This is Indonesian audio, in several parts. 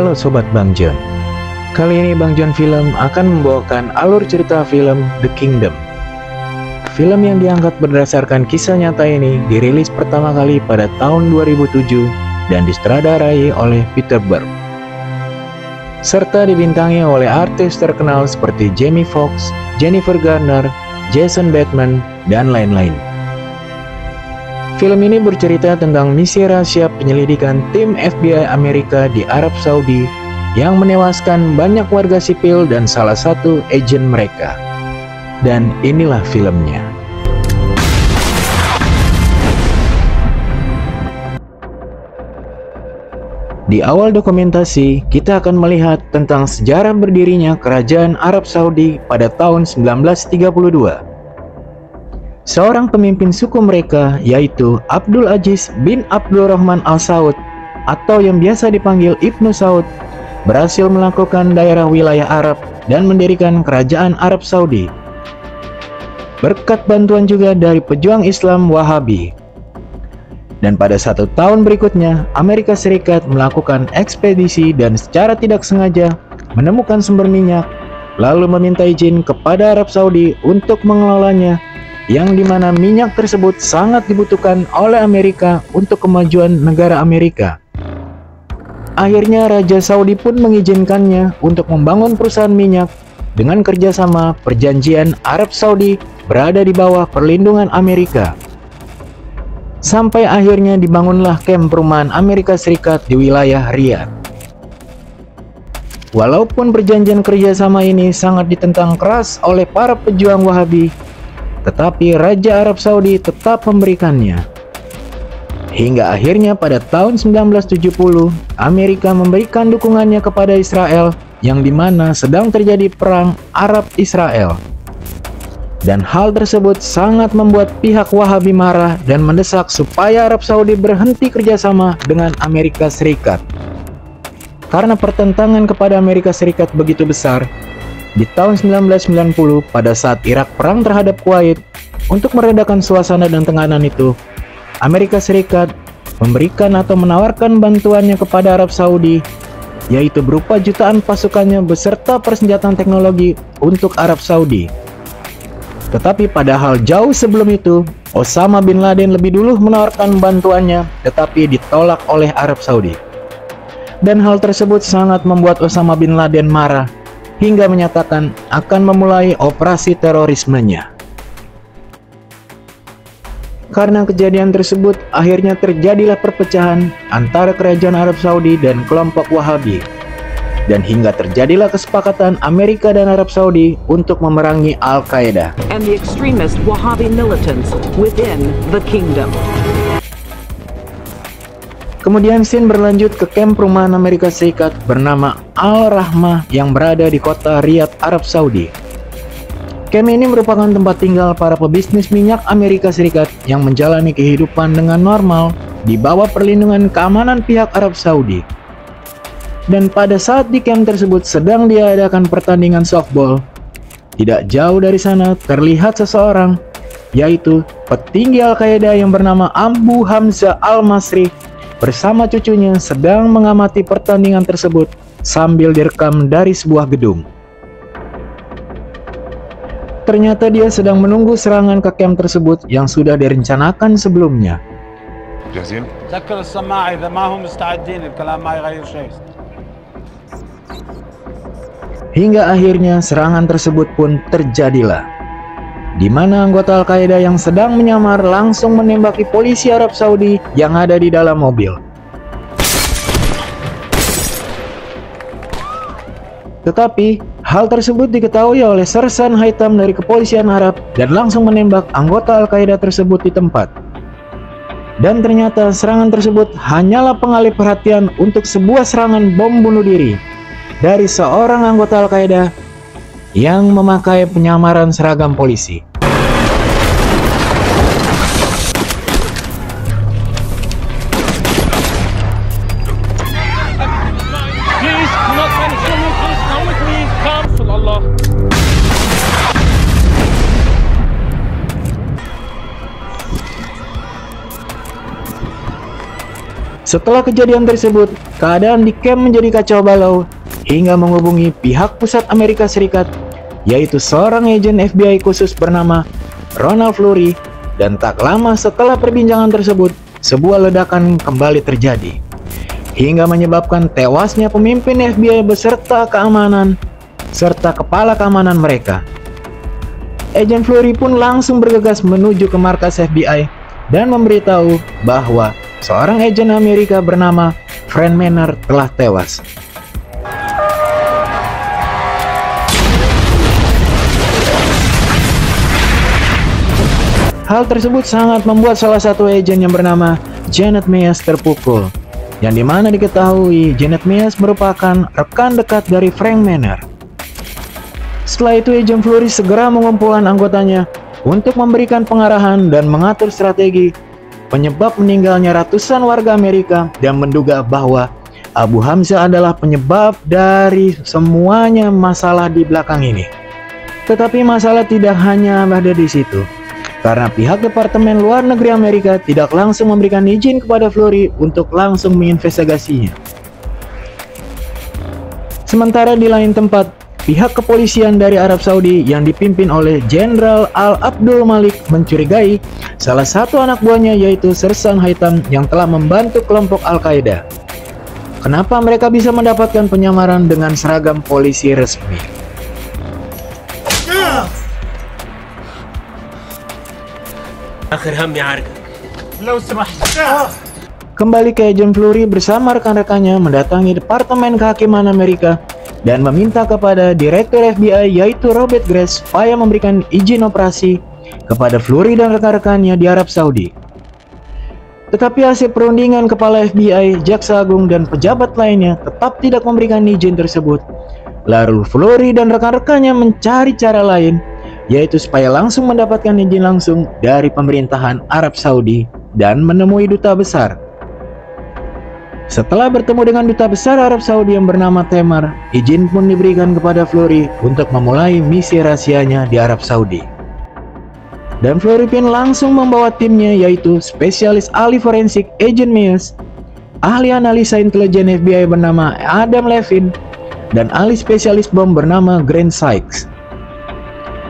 Halo Sobat Bang John. Kali ini Bang John Film akan membawakan alur cerita film The Kingdom. Film yang diangkat berdasarkan kisah nyata ini dirilis pertama kali pada tahun 2007 dan disutradarai oleh Peter Berg, serta dibintangi oleh artis terkenal seperti Jamie Foxx, Jennifer Garner, Jason Bateman, dan lain-lain. Film ini bercerita tentang misi rahasia penyelidikan tim FBI Amerika di Arab Saudi yang menewaskan banyak warga sipil dan salah satu agen mereka. Dan inilah filmnya. Di awal dokumentasi, kita akan melihat tentang sejarah berdirinya Kerajaan Arab Saudi pada tahun 1932. Seorang pemimpin suku mereka, yaitu Abdul Aziz bin Abdul Rahman Al Saud atau yang biasa dipanggil Ibnu Saud, berhasil melakukan daerah wilayah Arab dan mendirikan Kerajaan Arab Saudi. Berkat bantuan juga dari pejuang Islam Wahabi. Dan pada 1 tahun berikutnya, Amerika Serikat melakukan ekspedisi dan secara tidak sengaja menemukan sumber minyak, lalu meminta izin kepada Arab Saudi untuk mengelolanya, yang dimana minyak tersebut sangat dibutuhkan oleh Amerika untuk kemajuan negara Amerika. Akhirnya Raja Saudi pun mengizinkannya untuk membangun perusahaan minyak dengan kerjasama perjanjian Arab Saudi berada di bawah perlindungan Amerika. Sampai akhirnya dibangunlah kamp perumahan Amerika Serikat di wilayah Riyadh. Walaupun perjanjian kerjasama ini sangat ditentang keras oleh para pejuang Wahabi, tetapi Raja Arab Saudi tetap memberikannya. Hingga akhirnya pada tahun 1970, Amerika memberikan dukungannya kepada Israel, yang dimana sedang terjadi perang Arab-Israel. Dan hal tersebut sangat membuat pihak Wahabi marah dan mendesak supaya Arab Saudi berhenti kerjasama dengan Amerika Serikat. Karena pertentangan kepada Amerika Serikat begitu besar, di tahun 1990 pada saat Irak perang terhadap Kuwait, untuk meredakan suasana dan tekanan itu, Amerika Serikat memberikan atau menawarkan bantuannya kepada Arab Saudi, yaitu berupa jutaan pasukannya beserta persenjataan teknologi untuk Arab Saudi. Tetapi padahal jauh sebelum itu, Osama bin Laden lebih dulu menawarkan bantuannya, tetapi ditolak oleh Arab Saudi. Dan hal tersebut sangat membuat Osama bin Laden marah, hingga menyatakan akan memulai operasi terorismenya. Karena kejadian tersebut, akhirnya terjadilah perpecahan antara Kerajaan Arab Saudi dan kelompok Wahabi. Dan hingga terjadilah kesepakatan Amerika dan Arab Saudi untuk memerangi Al-Qaeda and the extremist Wahhabi militants within the kingdom. Kemudian scene berlanjut ke kamp perumahan Amerika Serikat bernama Al-Rahmah yang berada di kota Riyadh, Arab Saudi. Kamp ini merupakan tempat tinggal para pebisnis minyak Amerika Serikat yang menjalani kehidupan dengan normal di bawah perlindungan keamanan pihak Arab Saudi. Dan pada saat di kamp tersebut sedang diadakan pertandingan softball, tidak jauh dari sana terlihat seseorang, yaitu petinggi Al-Qaeda yang bernama Abu Hamzah Al-Masri, bersama cucunya sedang mengamati pertandingan tersebut sambil direkam dari sebuah gedung. Ternyata dia sedang menunggu serangan ke kamp tersebut yang sudah direncanakan sebelumnya. Hingga akhirnya serangan tersebut pun terjadilah, di mana anggota Al-Qaeda yang sedang menyamar langsung menembaki polisi Arab Saudi yang ada di dalam mobil. Tetapi, hal tersebut diketahui oleh Sersan Haitham dari kepolisian Arab dan langsung menembak anggota Al-Qaeda tersebut di tempat. Dan ternyata serangan tersebut hanyalah pengalih perhatian untuk sebuah serangan bom bunuh diri dari seorang anggota Al-Qaeda yang memakai penyamaran seragam polisi. Setelah kejadian tersebut, keadaan di camp menjadi kacau balau hingga menghubungi pihak pusat Amerika Serikat, yaitu seorang agen FBI khusus bernama Ronald Fleury, dan tak lama setelah perbincangan tersebut, sebuah ledakan kembali terjadi, hingga menyebabkan tewasnya pemimpin FBI beserta keamanan serta kepala keamanan mereka. Agen Fleury pun langsung bergegas menuju ke markas FBI dan memberitahu bahwa seorang agen Amerika bernama Frank Manor telah tewas. Hal tersebut sangat membuat salah satu agen yang bernama Janet Meyers terpukul, yang dimana diketahui Janet Meyers merupakan rekan dekat dari Frank Manor. Setelah itu, agen Fleury segera mengumpulkan anggotanya untuk memberikan pengarahan dan mengatur strategi penyebab meninggalnya ratusan warga Amerika, dan menduga bahwa Abu Hamzah adalah penyebab dari semuanya masalah di belakang ini. Tetapi masalah tidak hanya ada di situ, karena pihak Departemen Luar Negeri Amerika tidak langsung memberikan izin kepada Fleury untuk langsung menginvestigasinya. Sementara di lain tempat, pihak kepolisian dari Arab Saudi yang dipimpin oleh Jenderal Al-Abdul Malik mencurigai salah satu anak buahnya, yaitu Sersan Haitham, yang telah membantu kelompok Al-Qaeda. Kenapa mereka bisa mendapatkan penyamaran dengan seragam polisi resmi? Kembali ke agen Fleury bersama rekan-rekannya mendatangi Departemen Kehakiman Amerika dan meminta kepada Direktur FBI yaitu Robert Grace supaya memberikan izin operasi kepada Fleury dan rekan-rekannya di Arab Saudi. Tetapi hasil perundingan kepala FBI, Jaksa Agung, dan pejabat lainnya tetap tidak memberikan izin tersebut. Lalu Fleury dan rekan-rekannya mencari cara lain, yaitu supaya langsung mendapatkan izin langsung dari pemerintahan Arab Saudi dan menemui duta besar. Setelah bertemu dengan duta besar Arab Saudi yang bernama Temar, izin pun diberikan kepada Fleury untuk memulai misi rahasianya di Arab Saudi. Dan Fleury pun langsung membawa timnya, yaitu spesialis ahli forensik Agent Meyers, ahli analisa intelijen FBI bernama Adam Levine, dan ahli spesialis bom bernama Grant Sykes.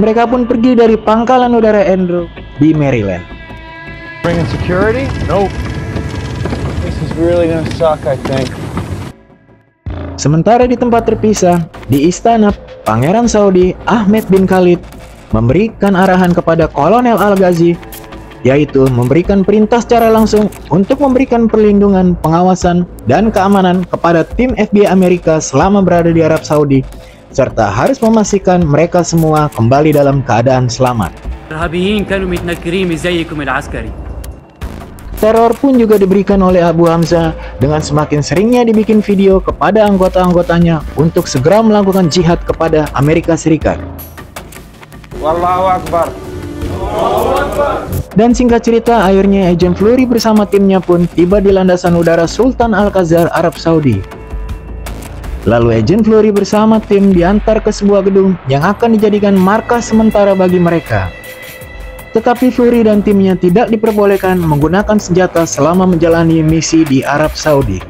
Mereka pun pergi dari pangkalan udara Andrews di Maryland. Bringing security? Nope. This is really gonna suck, I think. Sementara di tempat terpisah, di istana, Pangeran Saudi Ahmed bin Khalid memberikan arahan kepada Kolonel Al-Ghazi, yaitu memberikan perintah secara langsung untuk memberikan perlindungan, pengawasan, dan keamanan kepada tim FBI Amerika selama berada di Arab Saudi, serta harus memastikan mereka semua kembali dalam keadaan selamat. Teror pun juga diberikan oleh Abu Hamzah dengan semakin seringnya dibikin video kepada anggota-anggotanya untuk segera melakukan jihad kepada Amerika Serikat. Wallahu Akbar. Dan singkat cerita, akhirnya agen Fleury bersama timnya pun tiba di landasan udara Sultan Al-Khazar, Arab Saudi. Lalu agen Fleury bersama tim diantar ke sebuah gedung yang akan dijadikan markas sementara bagi mereka. Tetapi Fleury dan timnya tidak diperbolehkan menggunakan senjata selama menjalani misi di Arab Saudi.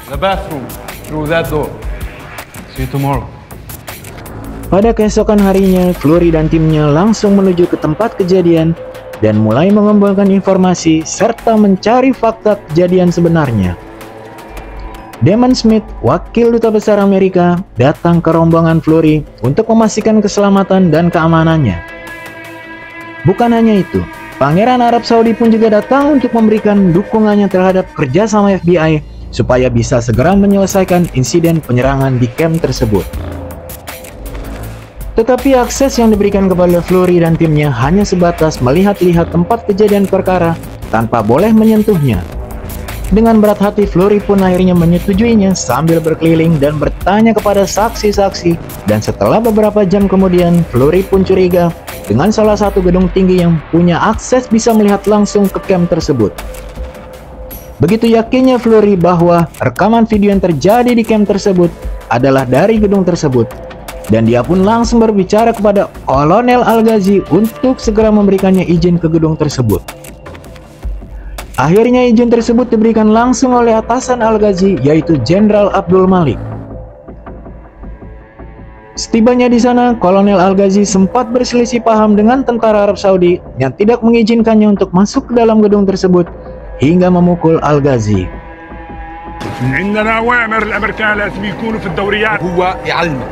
The bathroom through that door. See you tomorrow. Pada keesokan harinya, Fleury dan timnya langsung menuju ke tempat kejadian dan mulai mengumpulkan informasi serta mencari fakta kejadian sebenarnya. Damon Smith, wakil duta besar Amerika, datang ke rombongan Fleury untuk memastikan keselamatan dan keamanannya. Bukan hanya itu, Pangeran Arab Saudi pun juga datang untuk memberikan dukungannya terhadap kerjasama FBI supaya bisa segera menyelesaikan insiden penyerangan di camp tersebut. Tetapi akses yang diberikan kepada Fleury dan timnya hanya sebatas melihat-lihat tempat kejadian perkara tanpa boleh menyentuhnya. Dengan berat hati, Fleury pun akhirnya menyetujuinya sambil berkeliling dan bertanya kepada saksi-saksi, dan setelah beberapa jam kemudian, Fleury pun curiga dengan salah satu gedung tinggi yang punya akses bisa melihat langsung ke camp tersebut. Begitu yakinnya Fleury bahwa rekaman video yang terjadi di camp tersebut adalah dari gedung tersebut, Dan dia pun langsung berbicara kepada Kolonel Al-Ghazi untuk segera memberikannya izin ke gedung tersebut. Akhirnya izin tersebut diberikan langsung oleh atasan Al-Ghazi, yaitu Jenderal Abdul Malik. Setibanya di sana, Kolonel Al-Ghazi sempat berselisih paham dengan tentara Arab Saudi yang tidak mengizinkannya untuk masuk ke dalam gedung tersebut hingga memukul Al-Ghazi. عندنا أوامر الأمريكان لازم يكونوا في الدوريات هو يعلمك.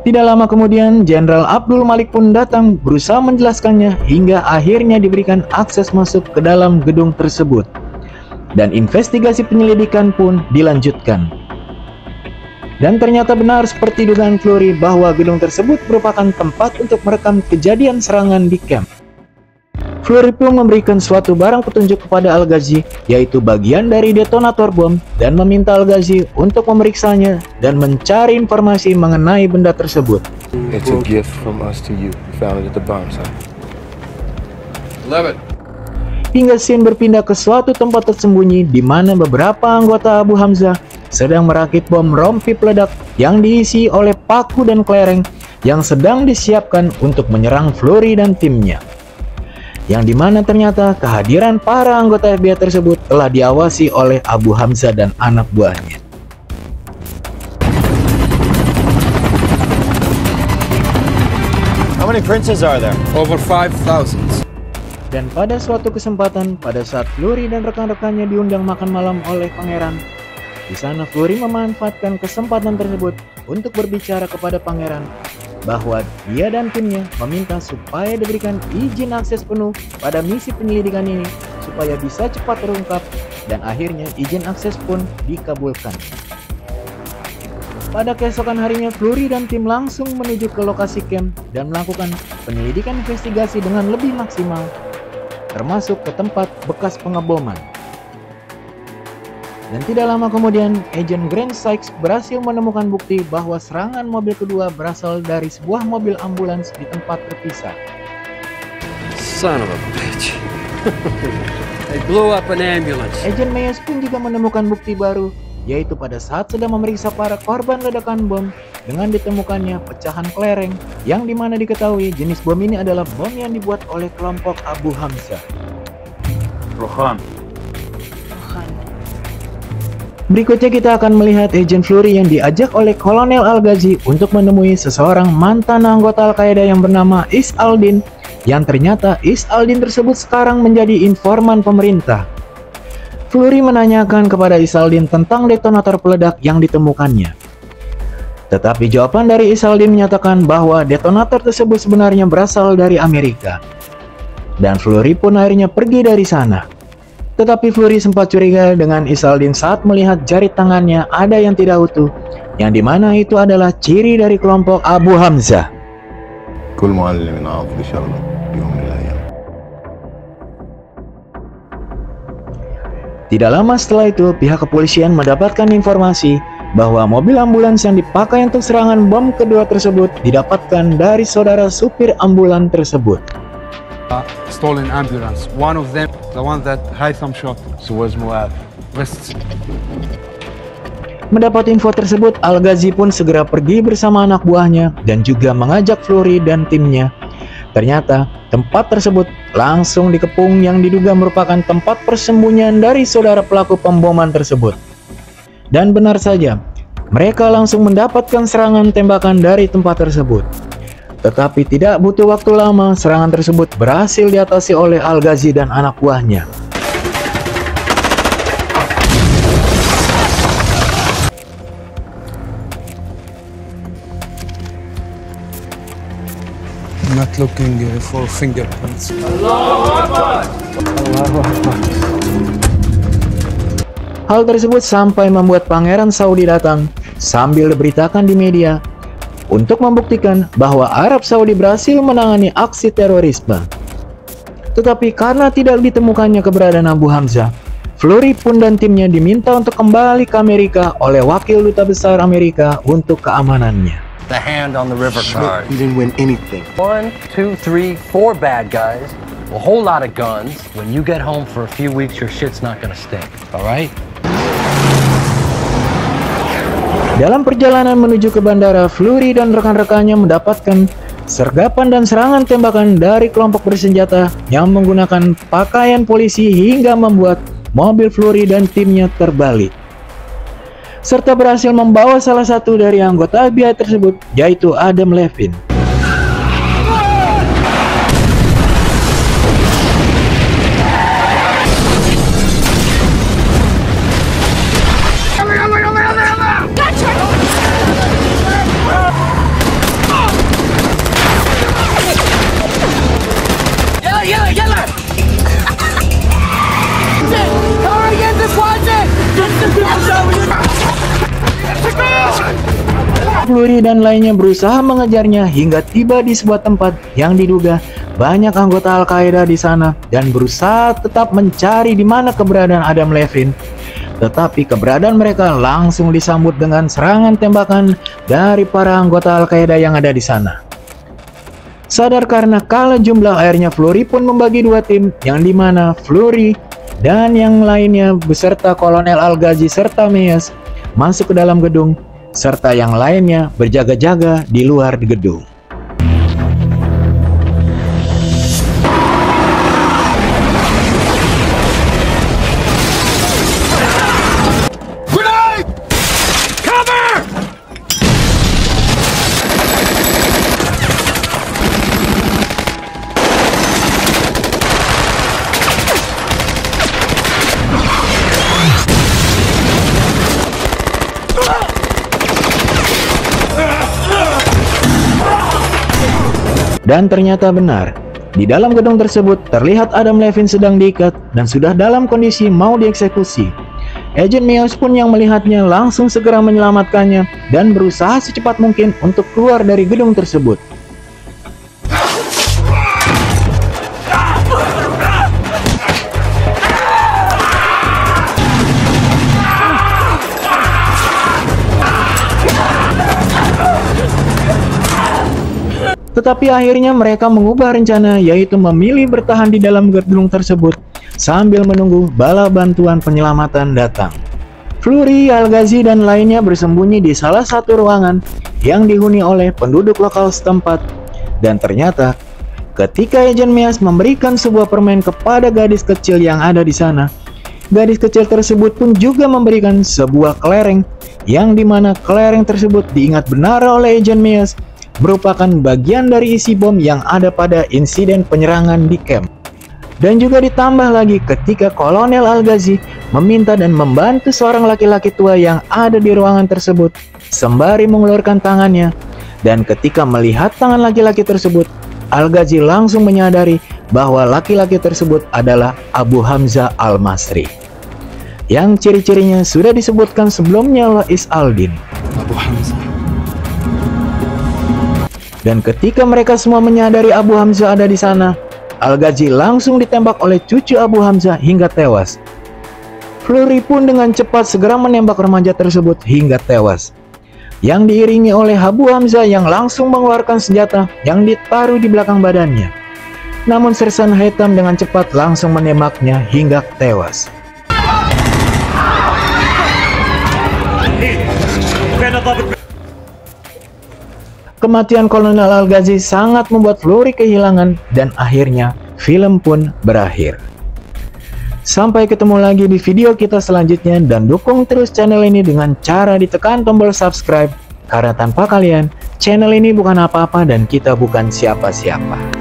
Tidak lama kemudian, Jenderal Abdul Malik pun datang berusaha menjelaskannya hingga akhirnya diberikan akses masuk ke dalam gedung tersebut. Dan investigasi penyelidikan pun dilanjutkan. Dan ternyata benar seperti dugaan Fleury bahwa gedung tersebut merupakan tempat untuk merekam kejadian serangan di camp. Fleury pun memberikan suatu barang petunjuk kepada Al-Ghazi, yaitu bagian dari detonator bom, dan meminta Al-Ghazi untuk memeriksanya dan mencari informasi mengenai benda tersebut. It's a gift from us to you. We found it at the bomb site. Love it. Hingga scene berpindah ke suatu tempat tersembunyi di mana beberapa anggota Abu Hamzah sedang merakit bom rompi peledak yang diisi oleh paku dan kelereng yang sedang disiapkan untuk menyerang Fleury dan timnya. Yang dimana ternyata kehadiran para anggota FBI tersebut telah diawasi oleh Abu Hamzah dan anak buahnya. How many princes are there? Over 5,000. Dan pada suatu kesempatan, pada saat Fleury dan rekan-rekannya diundang makan malam oleh pangeran, di sana Fleury memanfaatkan kesempatan tersebut untuk berbicara kepada pangeran bahwa dia dan timnya meminta supaya diberikan izin akses penuh pada misi penyelidikan ini supaya bisa cepat terungkap, dan akhirnya izin akses pun dikabulkan. Pada keesokan harinya, Fleury dan tim langsung menuju ke lokasi camp dan melakukan penyelidikan investigasi dengan lebih maksimal, termasuk ke tempat bekas pengeboman. Dan tidak lama kemudian, Agent Grant Sykes berhasil menemukan bukti bahwa serangan mobil kedua berasal dari sebuah mobil ambulans di tempat terpisah. Son of a bitch. They blew up an ambulance. Agent Mayes pun juga menemukan bukti baru, yaitu pada saat sedang memeriksa para korban ledakan bom dengan ditemukannya pecahan kelereng yang dimana diketahui jenis bom ini adalah bom yang dibuat oleh kelompok Abu Hamzah. Rohan. Berikutnya kita akan melihat Agent Fleury yang diajak oleh Kolonel Al-Ghazi untuk menemui seseorang mantan anggota Al-Qaeda yang bernama Is Al-Din, yang ternyata Is Al-Din tersebut sekarang menjadi informan pemerintah. Fleury menanyakan kepada Is Al-Din tentang detonator peledak yang ditemukannya. Tetapi jawaban dari Is Al-Din menyatakan bahwa detonator tersebut sebenarnya berasal dari Amerika. Dan Fleury pun akhirnya pergi dari sana. Tetapi Fleury sempat curiga dengan Is Al-Din saat melihat jari tangannya ada yang tidak utuh, yang dimana itu adalah ciri dari kelompok Abu Hamzah. Tidak lama setelah itu, pihak kepolisian mendapatkan informasi bahwa mobil ambulans yang dipakai untuk serangan bom kedua tersebut didapatkan dari saudara supir ambulan tersebut. Stolen ambulance. One of them, the one that Haytham shot. So where's Muad? West. Mendapat info tersebut, Al-Ghazi pun segera pergi bersama anak buahnya dan juga mengajak Fleury dan timnya. Ternyata tempat tersebut langsung dikepung yang diduga merupakan tempat persembunyian dari saudara pelaku pemboman tersebut. Dan benar saja, mereka langsung mendapatkan serangan tembakan dari tempat tersebut. Tetapi tidak butuh waktu lama, serangan tersebut berhasil diatasi oleh Al-Ghazi dan anak buahnya. Not looking for fingerprints. Hal tersebut sampai membuat Pangeran Saudi datang sambil diberitakan di media untuk membuktikan bahwa Arab Saudi berhasil menangani aksi terorisme. Tetapi karena tidak ditemukannya keberadaan Abu Hamzah, Fleury pun dan timnya diminta untuk kembali ke Amerika oleh Wakil Duta Besar Amerika untuk keamanannya. The hand on the river card. You didn't win anything. 1, 2, 3, 4 bad guys, a whole lot of guns. When you get home for a few weeks, your shit's not gonna stink, all right? Dalam perjalanan menuju ke bandara, Flurry dan rekan-rekannya mendapatkan sergapan dan serangan tembakan dari kelompok bersenjata yang menggunakan pakaian polisi hingga membuat mobil Flurry dan timnya terbalik, serta berhasil membawa salah satu dari anggota FBI tersebut, yaitu Adam Levine. Flurry dan lainnya berusaha mengejarnya hingga tiba di sebuah tempat yang diduga banyak anggota Al-Qaeda di sana dan berusaha tetap mencari di mana keberadaan Adam Levine. Tetapi keberadaan mereka langsung disambut dengan serangan tembakan dari para anggota Al-Qaeda yang ada di sana. Sadar karena kalah jumlah, akhirnya Flurry pun membagi dua tim, yang dimana Flurry dan yang lainnya beserta Kolonel Al-Ghazi serta Meyers masuk ke dalam gedung, serta yang lainnya berjaga-jaga di luar gedung. Dan ternyata benar, di dalam gedung tersebut terlihat Adam Levine sedang diikat dan sudah dalam kondisi mau dieksekusi. Agent Meyers pun yang melihatnya langsung segera menyelamatkannya dan berusaha secepat mungkin untuk keluar dari gedung tersebut. Tetapi akhirnya mereka mengubah rencana, yaitu memilih bertahan di dalam gedung tersebut sambil menunggu bala bantuan penyelamatan datang. Flurry, Al-Ghazi dan lainnya bersembunyi di salah satu ruangan yang dihuni oleh penduduk lokal setempat. Dan ternyata ketika Agent Meyers memberikan sebuah permen kepada gadis kecil yang ada di sana, gadis kecil tersebut pun juga memberikan sebuah kelereng, yang dimana kelereng tersebut diingat benar oleh Agent Meyers merupakan bagian dari isi bom yang ada pada insiden penyerangan di camp. Dan juga ditambah lagi ketika Kolonel Al-Ghazi meminta dan membantu seorang laki-laki tua yang ada di ruangan tersebut sembari mengeluarkan tangannya, dan ketika melihat tangan laki-laki tersebut, Al-Ghazi langsung menyadari bahwa laki-laki tersebut adalah Abu Hamzah Al-Masri, yang ciri-cirinya sudah disebutkan sebelumnya oleh Is-Aldin. Abu Hamzah. Dan ketika mereka semua menyadari Abu Hamzah ada di sana, Al-Ghazi langsung ditembak oleh cucu Abu Hamzah hingga tewas. Flurry pun dengan cepat segera menembak remaja tersebut hingga tewas, yang diiringi oleh Abu Hamzah yang langsung mengeluarkan senjata yang ditaruh di belakang badannya. Namun Sersan Hitam dengan cepat langsung menembaknya hingga tewas. Kematian Kolonel Al-Ghazi sangat membuat Flurry kehilangan, dan akhirnya film pun berakhir. Sampai ketemu lagi di video kita selanjutnya, dan dukung terus channel ini dengan cara ditekan tombol subscribe, karena tanpa kalian channel ini bukan apa-apa dan kita bukan siapa-siapa.